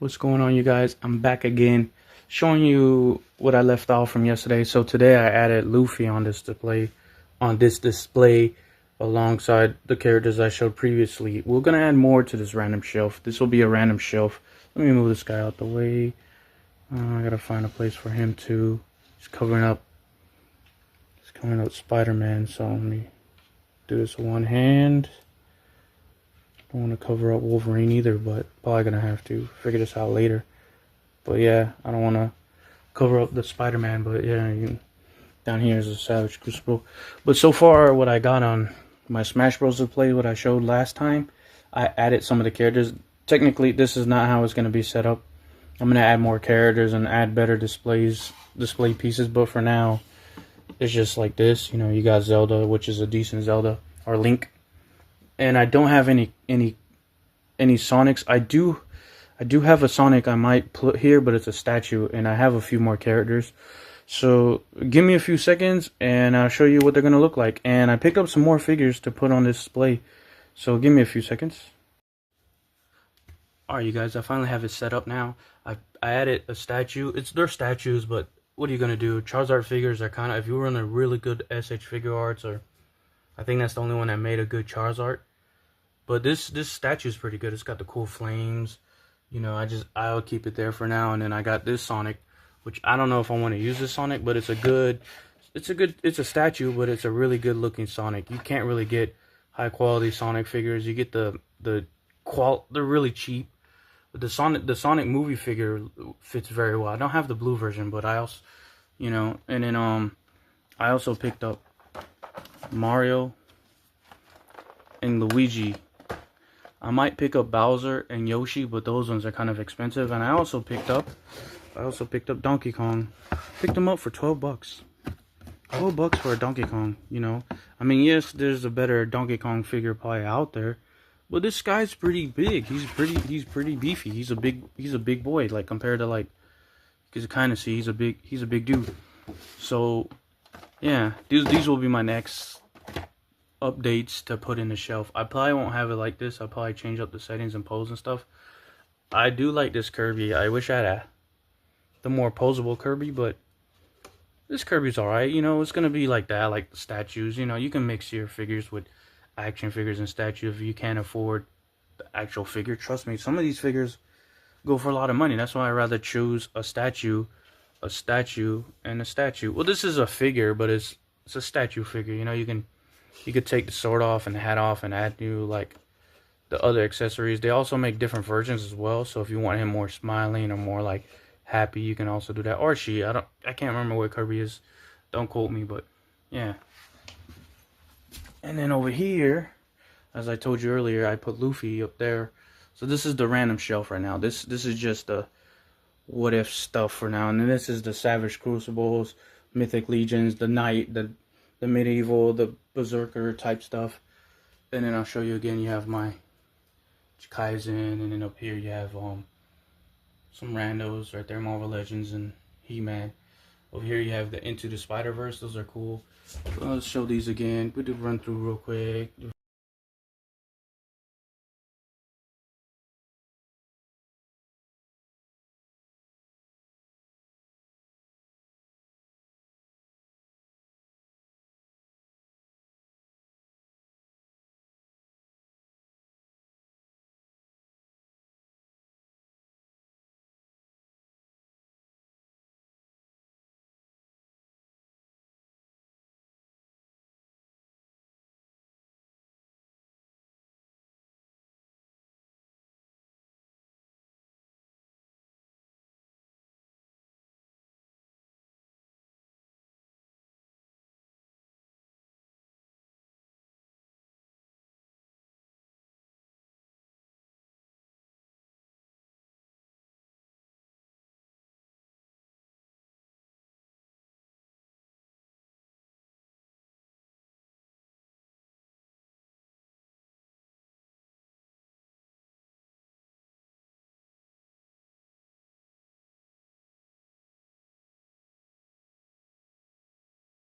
What's going on, you guys? I'm back again, showing you what I left off from yesterday. So today I added Luffy on this display alongside the characters I showed previously. We're gonna add more to this random shelf. This will be a random shelf. Let me move this guy out the way. I gotta find a place for him too. He's covering up Spider-Man. So let me do this with one hand. Don't want to cover up Wolverine either, but probably gonna have to figure this out later. But yeah, I don't want to cover up the Spider-Man, but yeah, down here is a Savage Crucible. But so far, what I got on my Smash Bros. Display, what I showed last time, I added some of the characters. Technically, this is not how it's gonna be set up. I'm gonna add more characters and add better display pieces, but for now, it's just like this. You know, you got Zelda, which is a decent Zelda, or Link. And I don't have any Sonics. I do have a Sonic I might put here, but it's a statue, and I have a few more characters. So give me a few seconds, and I'll show you what they're gonna look like. And I picked up some more figures to put on this display. So give me a few seconds. Alright, you guys, I finally have it set up now. I added a statue. They're statues, but what are you gonna do? Charizard figures are kind of, if you were in a really good SH Figure Arts, or I think that's the only one that made a good Charizard. But this statue is pretty good. It's got the cool flames. You know, I'll keep it there for now. And then I got this Sonic, which I don't know if I want to use this Sonic, but it's a statue, but it's a really good looking Sonic. You can't really get high quality Sonic figures. You get they're really cheap. But the Sonic movie figure fits very well. I don't have the blue version, but I also, you know, and then I also picked up Mario and Luigi. I might pick up Bowser and Yoshi, but those ones are kind of expensive. And I also picked up Donkey Kong. Picked them up for 12 bucks. 12 bucks for a Donkey Kong, you know. I mean, yes, there's a better Donkey Kong figure probably out there, but this guy's pretty big. He's pretty beefy. He's a big boy, like, compared to, like, you can kind of see he's a big dude. So yeah, these will be my next updates to put in the shelf. I probably won't have it like this. I'll probably change up the settings and pose and stuff. I do like this Kirby. I wish I had the more posable Kirby, but this Kirby's alright. You know, it's gonna be like that, like the statues. You know, you can mix your figures with action figures and statues if you can't afford the actual figure. Trust me, some of these figures go for a lot of money. That's why I rather choose a statue, and a statue. Well, this is a figure, but it's a statue figure. You know, you could take the sword off and the hat off and add new, like, the other accessories. They also make different versions as well. So if you want him more smiling or more like happy, you can also do that. Or she. I can't remember what Kirby is. Don't quote me, but yeah. And then over here, as I told you earlier, I put Luffy up there. So this is the random shelf right now. This is just the what if stuff for now. And then this is the Savage Crucibles, Mythic Legions, the Knight, the medieval, the berserker type stuff. And then I'll show you again, you have my Kaizen, and then up here you have some randos right there, Marvel Legends and He-Man. Over here you have the Into the Spider-Verse. Those are cool. So let's show these again. We do run through real quick.